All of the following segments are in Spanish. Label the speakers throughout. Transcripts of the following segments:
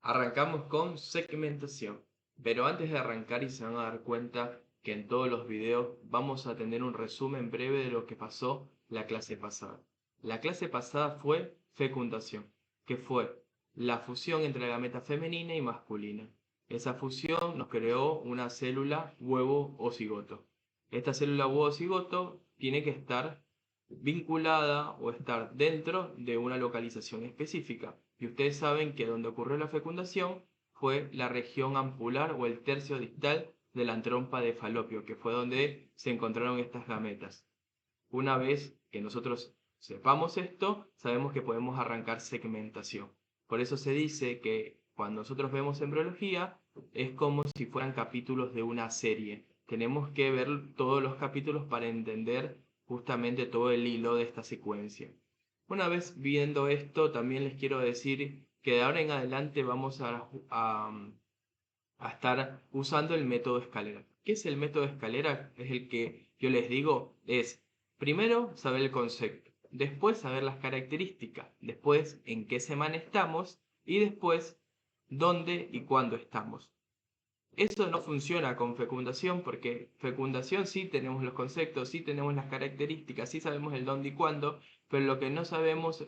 Speaker 1: Arrancamos con segmentación, pero antes de arrancar y se van a dar cuenta que en todos los videos vamos a tener un resumen breve de lo que pasó la clase pasada. La clase pasada fue fecundación, que fue la fusión entre la gameta femenina y masculina. Esa fusión nos creó una célula huevo o cigoto. Esta célula huevo o cigoto tiene que estar vinculada o estar dentro de una localización específica. Y ustedes saben que donde ocurrió la fecundación fue la región ampular o el tercio distal de la trompa de Falopio, que fue donde se encontraron estas gametas. Una vez que nosotros sepamos esto, sabemos que podemos arrancar segmentación. Por eso se dice que cuando nosotros vemos embriología es como si fueran capítulos de una serie. Tenemos que ver todos los capítulos para entender justamente todo el hilo de esta secuencia. Una vez viendo esto, también les quiero decir que de ahora en adelante vamos a estar usando el método escalera. ¿Qué es el método escalera? Es el que yo les digo, es primero saber el concepto, después saber las características, después en qué semana estamos y después dónde y cuándo estamos. Eso no funciona con fecundación porque fecundación sí tenemos los conceptos, sí tenemos las características, sí sabemos el dónde y cuándo, pero lo que no sabemos,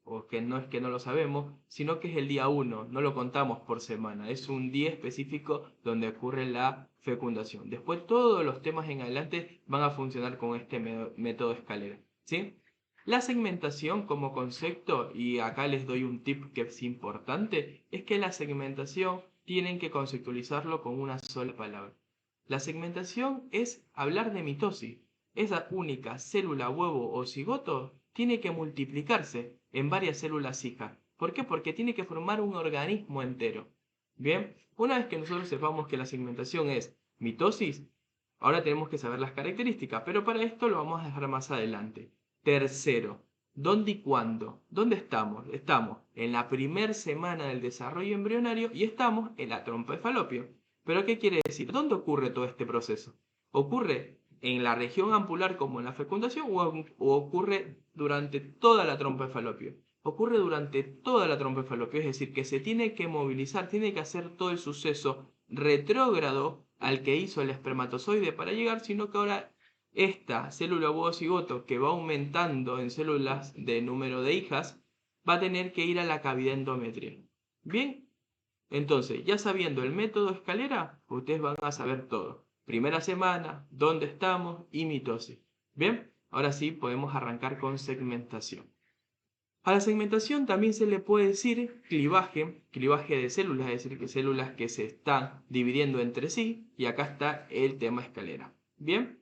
Speaker 1: o que no es que no lo sabemos, sino que es el día 1, no lo contamos por semana, es un día específico donde ocurre la fecundación. Después todos los temas en adelante van a funcionar con este método escalera, ¿sí? La segmentación como concepto, y acá les doy un tip que es importante, es que la segmentación tienen que conceptualizarlo con una sola palabra. La segmentación es hablar de mitosis. Esa única célula huevo o cigoto tiene que multiplicarse en varias células hijas. ¿Por qué? Porque tiene que formar un organismo entero. Bien, una vez que nosotros sepamos que la segmentación es mitosis, ahora tenemos que saber las características, pero para esto lo vamos a dejar más adelante. Tercero, ¿dónde y cuándo? ¿Dónde estamos? Estamos en la primera semana del desarrollo embrionario y estamos en la trompa de Falopio. ¿Pero qué quiere decir? ¿Dónde ocurre todo este proceso? ¿Ocurre en la región ampular como en la fecundación o ocurre durante toda la trompa de Falopio? Ocurre durante toda la trompa de Falopio, es decir, que se tiene que movilizar, tiene que hacer todo el suceso retrógrado al que hizo el espermatozoide para llegar, sino que ahora esta célula cigoto que va aumentando en células de número de hijas va a tener que ir a la cavidad endometrial. Bien, entonces ya sabiendo el método escalera, ustedes van a saber todo. Primera semana, dónde estamos y mitosis. Bien, ahora sí podemos arrancar con segmentación. A la segmentación también se le puede decir clivaje, clivaje de células, es decir, que células que se están dividiendo entre sí, y acá está el tema escalera. Bien,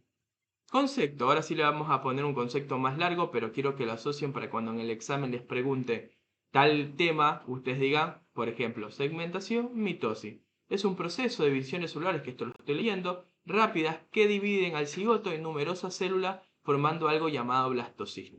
Speaker 1: concepto, ahora sí le vamos a poner un concepto más largo, pero quiero que lo asocien para cuando en el examen les pregunte tal tema, ustedes digan, por ejemplo, segmentación, mitosis. Es un proceso de divisiones celulares, que esto lo estoy leyendo, rápidas que dividen al cigoto en numerosas células formando algo llamado blastocisto.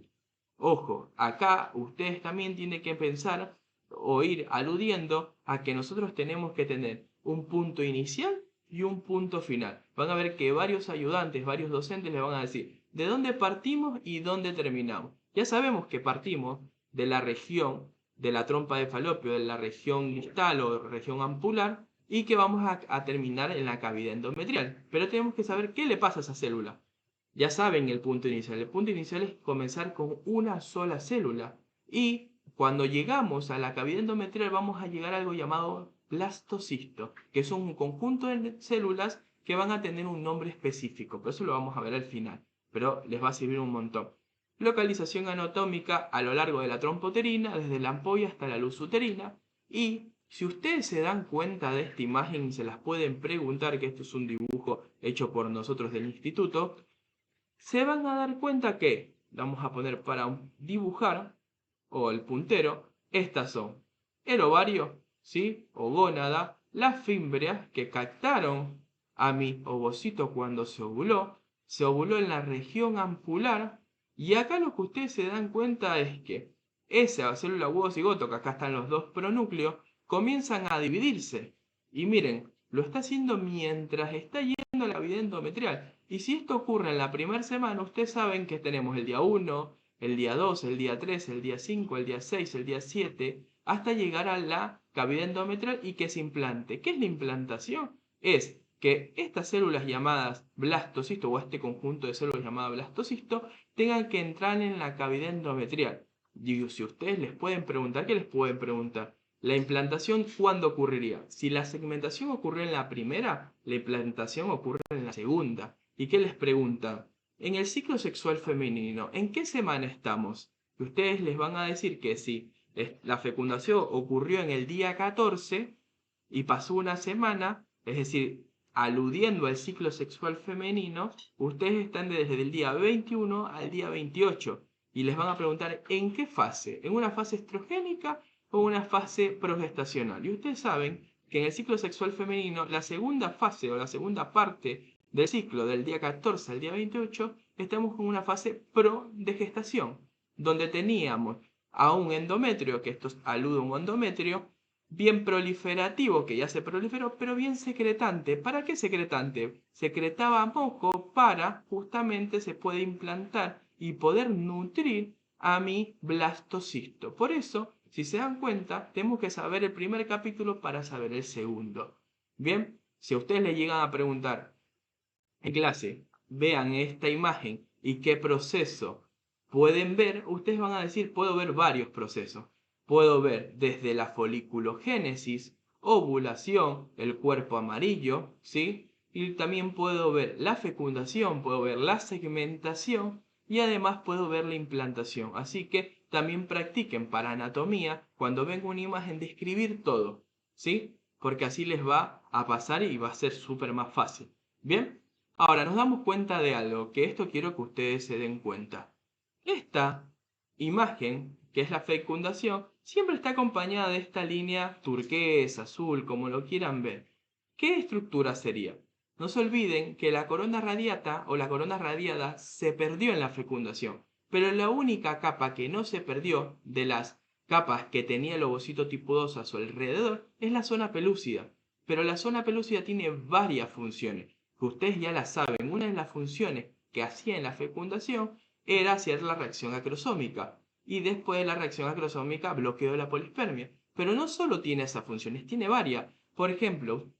Speaker 1: Ojo, acá ustedes también tienen que pensar o ir aludiendo a que nosotros tenemos que tener un punto inicial y un punto final. Van a ver que varios ayudantes, varios docentes les van a decir de dónde partimos y dónde terminamos. Ya sabemos que partimos de la región de la trompa de Falopio, de la región distal o región ampular, y que vamos a terminar en la cavidad endometrial. Pero tenemos que saber qué le pasa a esa célula. Ya saben el punto inicial. El punto inicial es comenzar con una sola célula. Y cuando llegamos a la cavidad endometrial vamos a llegar a algo llamado blastocisto, que son un conjunto de células que van a tener un nombre específico. Pero eso lo vamos a ver al final. Pero les va a servir un montón. Localización anatómica a lo largo de la trompa uterina, desde la ampolla hasta la luz uterina. Y si ustedes se dan cuenta de esta imagen y se las pueden preguntar, que esto es un dibujo hecho por nosotros del instituto, se van a dar cuenta que, vamos a poner para dibujar, o el puntero, estas son el ovario, ¿sí? O gónada, las fímbrias que captaron a mi ovocito cuando se ovuló en la región ampular, y acá lo que ustedes se dan cuenta es que esa célula huevo cigoto, que acá están los dos pronúcleos, comienzan a dividirse. Y miren, lo está haciendo mientras está yendo la vida endometrial. Y si esto ocurre en la primera semana, ustedes saben que tenemos el día 1, el día 2, el día 3, el día 5, el día 6, el día 7, hasta llegar a la cavidad endometrial y que se implante. ¿Qué es la implantación? Es que estas células llamadas blastocisto o este conjunto de células llamadas blastocisto tengan que entrar en la cavidad endometrial. Y si ustedes les pueden preguntar, ¿qué les pueden preguntar? La implantación, ¿cuándo ocurriría? Si la segmentación ocurrió en la primera, la implantación ocurre en la segunda. ¿Y qué les preguntan? En el ciclo sexual femenino, ¿en qué semana estamos? Y ustedes les van a decir que si la fecundación ocurrió en el día 14 y pasó una semana, es decir, aludiendo al ciclo sexual femenino, ustedes están desde el día 21 al día 28 y les van a preguntar ¿en qué fase? ¿En una fase estrogénica o una fase progestacional? Y ustedes saben que en el ciclo sexual femenino, la segunda fase o la segunda parte del ciclo del día 14 al día 28, estamos con una fase pro de gestación, donde teníamos a un endometrio, que esto alude a un endometrio, bien proliferativo, que ya se proliferó, pero bien secretante. ¿Para qué secretante? Secretaba moco para justamente se puede implantar y poder nutrir a mi blastocisto. Por eso, si se dan cuenta, tenemos que saber el primer capítulo para saber el segundo. Bien, si a ustedes le llegan a preguntar en clase, vean esta imagen y qué proceso pueden ver, ustedes van a decir, puedo ver varios procesos. Puedo ver desde la foliculogénesis, ovulación, el cuerpo amarillo, ¿sí? Y también puedo ver la fecundación, puedo ver la segmentación y además puedo ver la implantación. Así que también practiquen para anatomía, cuando venga una imagen, de escribir todo, ¿sí? Porque así les va a pasar y va a ser súper más fácil. ¿Bien? Ahora nos damos cuenta de algo, que esto quiero que ustedes se den cuenta. Esta imagen, que es la fecundación, siempre está acompañada de esta línea turquesa, azul, como lo quieran ver. ¿Qué estructura sería? No se olviden que la corona radiata o la corona radiada se perdió en la fecundación, pero la única capa que no se perdió de las capas que tenía el ovocito tipo 2 a su alrededor es la zona pelúcida. Pero la zona pelúcida tiene varias funciones, que ustedes ya las saben. Una de las funciones que hacía en la fecundación era hacer la reacción acrosómica. Y después de la reacción acrosómica, bloqueo de la polispermia. Pero no solo tiene esas funciones, tiene varias. Por ejemplo,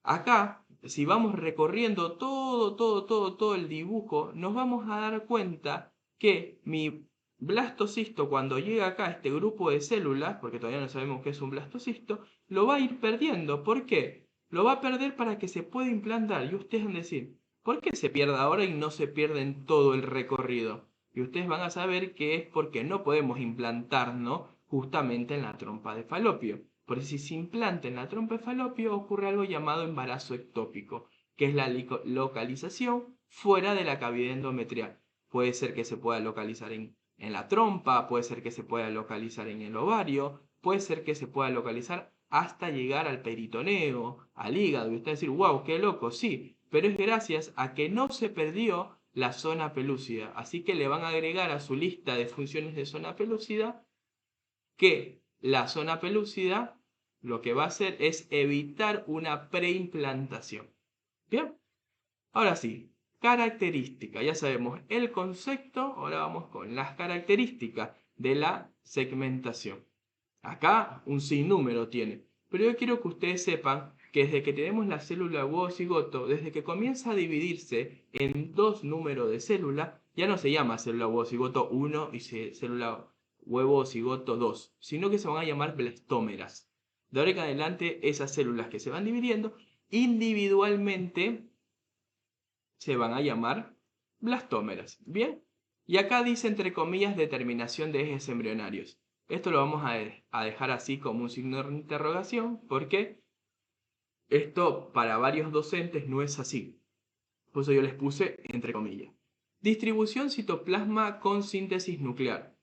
Speaker 1: acá, si vamos recorriendo todo el dibujo, nos vamos a dar cuenta que mi blastocisto, cuando llega acá a este grupo de células, porque todavía no sabemos qué es un blastocisto, lo va a ir perdiendo. ¿Por qué? Lo va a perder para que se pueda implantar. Y ustedes van a decir, ¿por qué se pierde ahora y no se pierde en todo el recorrido? Y ustedes van a saber que es porque no podemos implantarnos justamente en la trompa de falopio. Por si se implanta en la trompa de falopio, ocurre algo llamado embarazo ectópico, que es la localización fuera de la cavidad endometrial. Puede ser que se pueda localizar en la trompa, puede ser que se pueda localizar en el ovario, puede ser que se pueda localizar hasta llegar al peritoneo, al hígado. Y usted decir, wow, qué loco, sí, pero es gracias a que no se perdió la zona pelúcida. Así que le van a agregar a su lista de funciones de zona pelúcida que la zona pelúcida lo que va a hacer es evitar una preimplantación. Bien, ahora sí, característica. Ya sabemos el concepto, ahora vamos con las características de la segmentación. Acá un sinnúmero tiene, pero yo quiero que ustedes sepan que desde que tenemos la célula huevo cigoto, desde que comienza a dividirse en dos números de células, ya no se llama célula huevo cigoto 1 y célula huevo cigoto 2, sino que se van a llamar blastómeras. De ahora en adelante, esas células que se van dividiendo individualmente se van a llamar blastómeras. Bien, y acá dice entre comillas determinación de ejes embrionarios. Esto lo vamos a dejar así como un signo de interrogación porque esto para varios docentes no es así. Por eso yo les puse entre comillas. Distribución citoplasma con síntesis nuclear.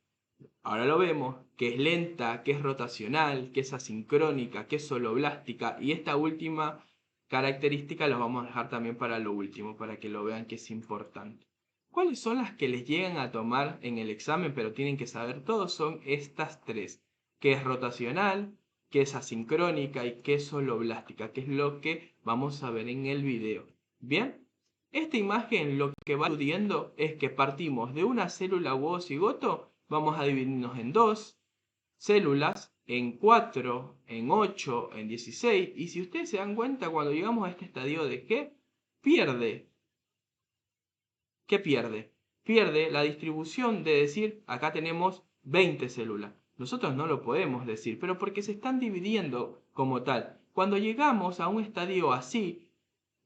Speaker 1: Ahora lo vemos, que es lenta, que es rotacional, que es asincrónica, que es soloblástica, y esta última característica la vamos a dejar también para lo último, para que lo vean que es importante. ¿Cuáles son las que les llegan a tomar en el examen, pero tienen que saber todos? Son estas tres, que es rotacional, que es asincrónica y que es soloblástica, que es lo que vamos a ver en el video. ¿Bien? Esta imagen lo que va aludiendo es que partimos de una célula huevo cigoto, vamos a dividirnos en dos células, en 4, en 8, en 16. Y si ustedes se dan cuenta, cuando llegamos a este estadio de G, pierde. ¿Qué pierde? Pierde la distribución de decir, acá tenemos 20 células. Nosotros no lo podemos decir, pero porque se están dividiendo como tal. Cuando llegamos a un estadio así,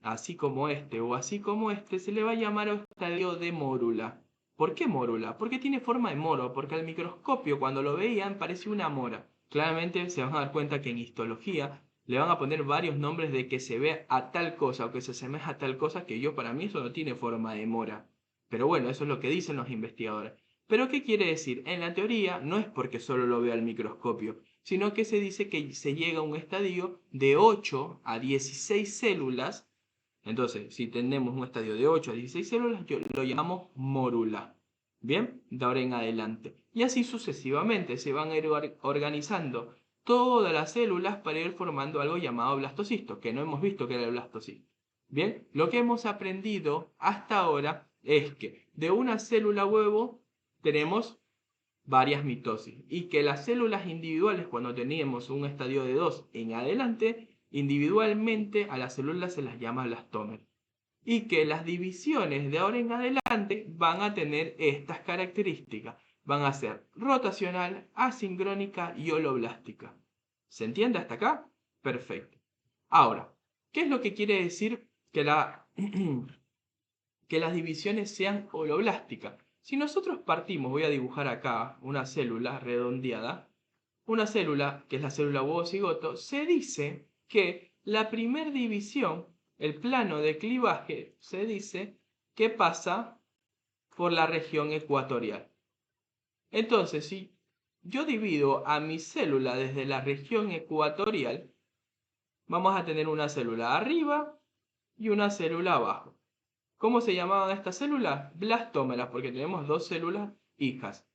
Speaker 1: así como este o así como este, se le va a llamar estadio de mórula. ¿Por qué mórula? Porque tiene forma de moro, porque al microscopio cuando lo veían parecía una mora. Claramente se van a dar cuenta que en histología le van a poner varios nombres de que se ve a tal cosa o que se asemeja a tal cosa que yo para mí eso no tiene forma de mora. Pero bueno, eso es lo que dicen los investigadores. ¿Pero qué quiere decir? En la teoría no es porque solo lo vea al microscopio, sino que se dice que se llega a un estadio de 8 a 16 células. Entonces, si tenemos un estadio de 8 a 16 células, lo llamamos mórula. Bien, de ahora en adelante. Y así sucesivamente se van a ir organizando todas las células para ir formando algo llamado blastocisto, que no hemos visto que era el blastocisto. Bien, lo que hemos aprendido hasta ahora es que de una célula huevo tenemos varias mitosis y que las células individuales, cuando teníamos un estadio de 2 en adelante, individualmente a las células se las llama blastómeros y que las divisiones de ahora en adelante van a tener estas características. Van a ser rotacional, asincrónica y holoblástica. ¿Se entiende hasta acá? Perfecto. Ahora, ¿qué es lo que quiere decir que, que las divisiones sean holoblásticas? Si nosotros partimos, voy a dibujar acá una célula redondeada, una célula, que es la célula huevo-cigoto, se dice que la primer división, el plano de clivaje, se dice que pasa por la región ecuatorial. Entonces, si yo divido a mi célula desde la región ecuatorial, vamos a tener una célula arriba y una célula abajo. ¿Cómo se llamaban estas células? Blastómeras, porque tenemos dos células hijas.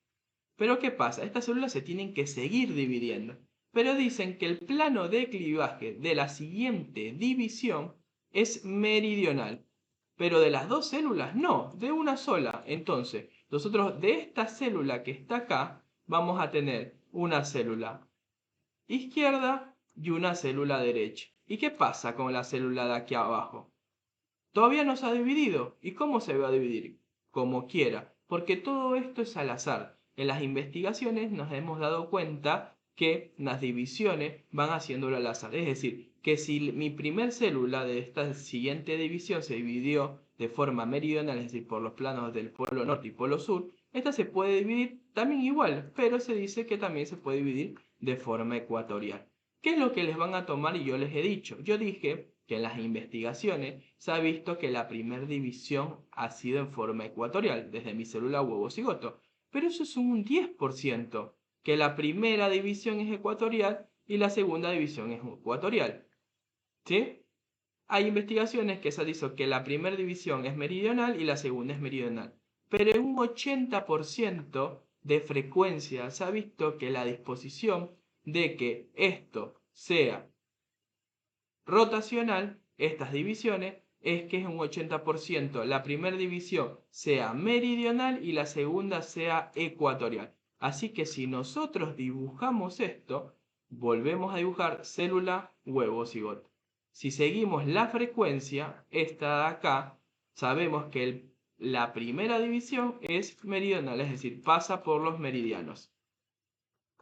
Speaker 1: Pero ¿qué pasa? Estas células se tienen que seguir dividiendo. Pero dicen que el plano de clivaje de la siguiente división es meridional. Pero de las dos células no, de una sola. Entonces, nosotros de esta célula que está acá, vamos a tener una célula izquierda y una célula derecha. ¿Y qué pasa con la célula de aquí abajo? Todavía no se ha dividido. ¿Y cómo se va a dividir? Como quiera, porque todo esto es al azar. En las investigaciones nos hemos dado cuenta que las divisiones van haciéndolo al azar. Es decir, que si mi primer célula de esta siguiente división se dividió de forma meridional, es decir, por los planos del polo norte y polo sur, esta se puede dividir también igual, pero se dice que también se puede dividir de forma ecuatorial. ¿Qué es lo que les van a tomar? Y yo les he dicho. Yo dije que en las investigaciones se ha visto que la primera división ha sido en forma ecuatorial, desde mi célula huevo cigoto. Pero eso es un 10%, que la primera división es ecuatorial y la segunda división es ecuatorial. ¿Sí? Hay investigaciones que se ha dicho que la primera división es meridional y la segunda es meridional. Pero en un 80% de frecuencia se ha visto que la disposición de que esto sea rotacional, estas divisiones, es que es un 80%. La primera división sea meridional y la segunda sea ecuatorial. Así que si nosotros dibujamos esto, volvemos a dibujar célula, huevo, cigoto. Si seguimos la frecuencia, esta de acá, sabemos que la primera división es meridional, es decir, pasa por los meridianos.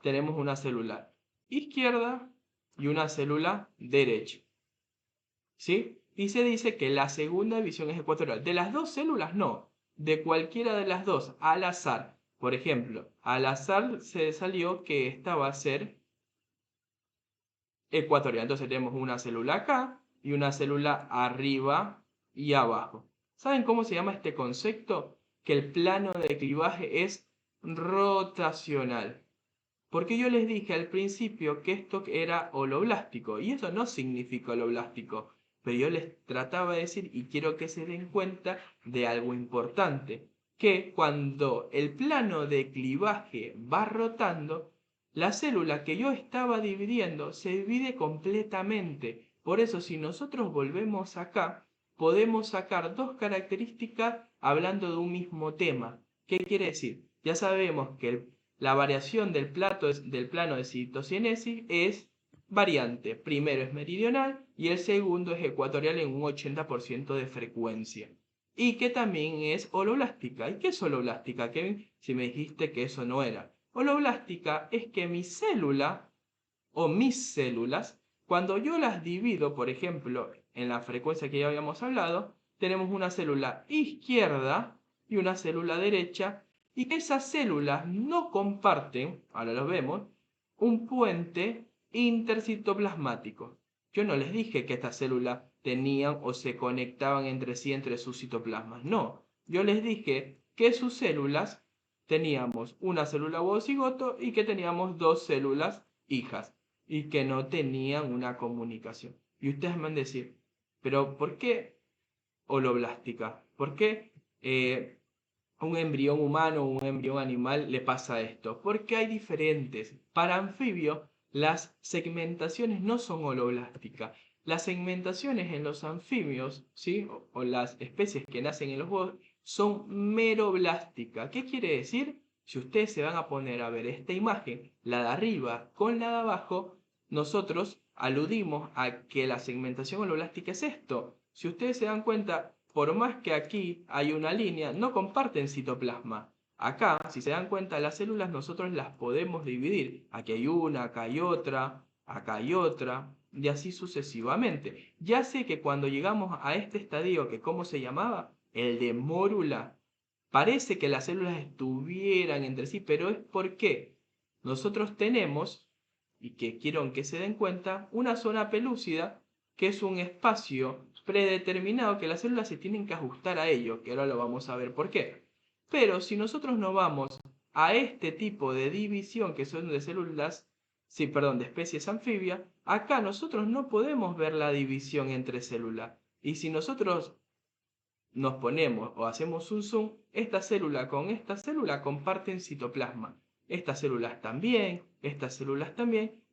Speaker 1: Tenemos una célula izquierda y una célula derecha. ¿Sí? Y se dice que la segunda división es ecuatorial. De las dos células, no. De cualquiera de las dos, al azar. Por ejemplo, al azar se salió que esta va a ser ecuatorial. Entonces tenemos una célula acá y una célula arriba y abajo. ¿Saben cómo se llama este concepto? Que el plano de clivaje es rotacional. Porque yo les dije al principio que esto era holoblástico, y eso no significa holoblástico, pero yo les trataba de decir, y quiero que se den cuenta de algo importante, que cuando el plano de clivaje va rotando, la célula que yo estaba dividiendo se divide completamente. Por eso, si nosotros volvemos acá, podemos sacar dos características hablando de un mismo tema. ¿Qué quiere decir? Ya sabemos que la variación del plano de citocinesis es variante. Primero es meridional y el segundo es ecuatorial en un 80% de frecuencia. Y que también es holoblástica. ¿Y qué es holoblástica, Kevin? Si me dijiste que eso no era. Holoblástica es que mi célula o mis células, cuando yo las divido, por ejemplo, en la frecuencia que ya habíamos hablado, tenemos una célula izquierda y una célula derecha, y que esas células no comparten, ahora lo vemos, un puente intercitoplasmático. Yo no les dije que estas células tenían o se conectaban entre sí entre sus citoplasmas, no. Yo les dije que sus células teníamos una célula huevocigoto y que teníamos dos células hijas y que no tenían una comunicación. Y ustedes me van a decir, pero ¿por qué holoblástica? ¿Por qué a un embrión humano o un embrión animal le pasa esto? Porque hay diferentes. Para anfibios, las segmentaciones no son holoblásticas. Las segmentaciones en los anfibios, ¿sí? o las especies que nacen en los huevos, son meroblásticas. ¿Qué quiere decir? Si ustedes se van a poner a ver esta imagen, la de arriba con la de abajo, nosotros aludimos a que la segmentación holoblástica es esto. Si ustedes se dan cuenta, por más que aquí hay una línea, no comparten citoplasma. Acá, si se dan cuenta, las células nosotros las podemos dividir. Aquí hay una, acá hay otra, y así sucesivamente. Ya sé que cuando llegamos a este estadio, que ¿cómo se llamaba? El de mórula. Parece que las células estuvieran entre sí, pero es porque nosotros tenemos, y que quiero que se den cuenta, una zona pelúcida que es un espacio predeterminado que las células se tienen que ajustar a ello, que ahora lo vamos a ver por qué. Pero si nosotros no vamos a este tipo de división que son de células, sí, perdón, de especies anfibias, acá nosotros no podemos ver la división entre células. Y si nosotros nos ponemos o hacemos un zoom, esta célula con esta célula comparten citoplasma. Estas células también,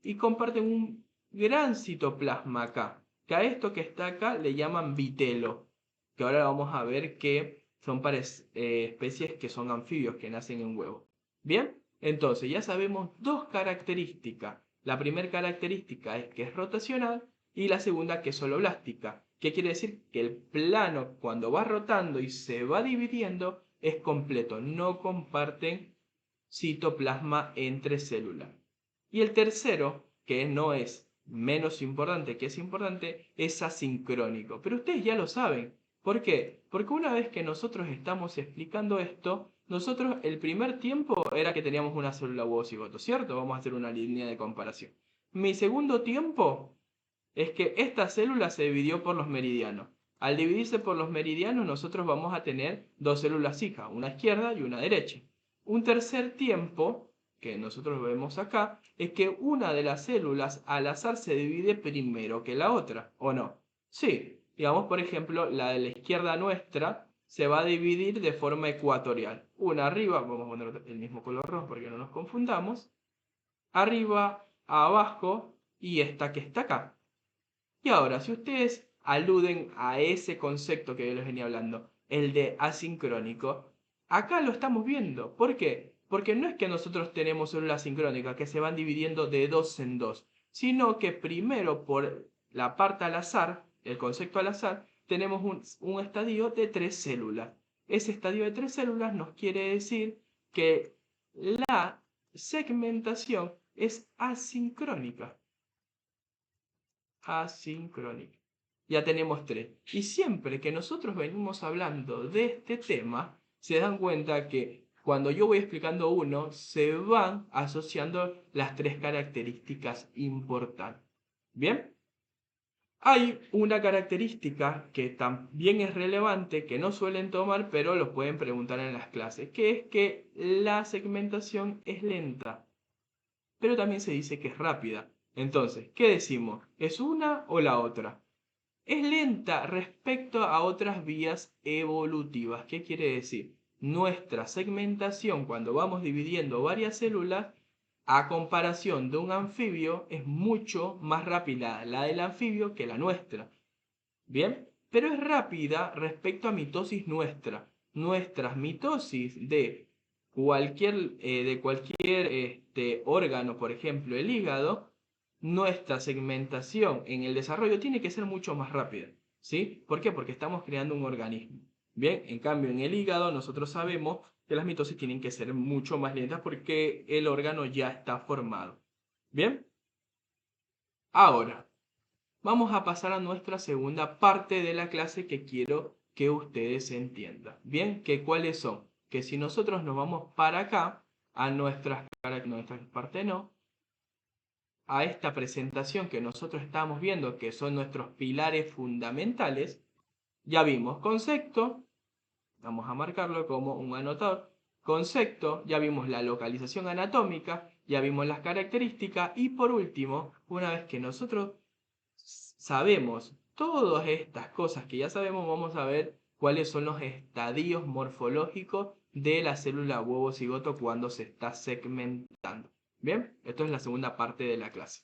Speaker 1: y comparten un gran citoplasma acá. Que a esto que está acá le llaman vitelo, que ahora vamos a ver que son especies que son anfibios, que nacen en huevo. Bien, entonces ya sabemos dos características. La primera característica es que es rotacional y la segunda que es holoblástica. ¿Qué quiere decir? Que el plano cuando va rotando y se va dividiendo es completo, no comparten citoplasma entre células. Y el tercero, que no es menos importante, que es importante, es asincrónico. Pero ustedes ya lo saben. ¿Por qué? Porque una vez que nosotros estamos explicando esto, nosotros el primer tiempo era que teníamos una célula huevo cigoto, ¿cierto? Vamos a hacer una línea de comparación. Mi segundo tiempo es que esta célula se dividió por los meridianos. Al dividirse por los meridianos, nosotros vamos a tener dos células hijas, una izquierda y una derecha. Un tercer tiempo, que nosotros vemos acá, es que una de las células al azar se divide primero que la otra, ¿o no? Sí, digamos por ejemplo, la de la izquierda nuestra se va a dividir de forma ecuatorial. Una arriba, vamos a poner el mismo color rojo porque no nos confundamos, arriba, abajo y esta que está acá. Y ahora, si ustedes aluden a ese concepto que yo les venía hablando, el de asincrónico, acá lo estamos viendo. ¿Por qué? Porque no es que nosotros tenemos células sincrónicas que se van dividiendo de dos en dos, sino que primero por la parte al azar, el concepto al azar, tenemos un estadio de tres células. Ese estadio de tres células nos quiere decir que la segmentación es asincrónica. Asincrónica. Ya tenemos tres. Y siempre que nosotros venimos hablando de este tema, se dan cuenta que cuando yo voy explicando uno, se van asociando las tres características importantes. ¿Bien? Hay una característica que también es relevante, que no suelen tomar, pero los pueden preguntar en las clases, que es que la segmentación es lenta, pero también se dice que es rápida. Entonces, ¿qué decimos? ¿Es una o la otra? Es lenta respecto a otras vías evolutivas. ¿Qué quiere decir? Nuestra segmentación, cuando vamos dividiendo varias células, a comparación de un anfibio, es mucho más rápida la del anfibio que la nuestra. ¿Bien? Pero es rápida respecto a mitosis nuestra. Nuestras mitosis de de cualquier órgano, por ejemplo el hígado, nuestra segmentación en el desarrollo tiene que ser mucho más rápida, ¿sí? ¿Por qué? Porque estamos creando un organismo. Bien, en cambio en el hígado nosotros sabemos que las mitosis tienen que ser mucho más lentas porque el órgano ya está formado. Bien, ahora vamos a pasar a nuestra segunda parte de la clase que quiero que ustedes entiendan. Bien, que cuáles son. Que si nosotros nos vamos para acá, a nuestras partes no, a esta presentación que nosotros estamos viendo, que son nuestros pilares fundamentales, ya vimos concepto, vamos a marcarlo como un anotador, concepto, ya vimos la localización anatómica, ya vimos las características y por último, una vez que nosotros sabemos todas estas cosas que ya sabemos, vamos a ver cuáles son los estadios morfológicos de la célula huevo cigoto cuando se está segmentando. Bien, esto es la segunda parte de la clase.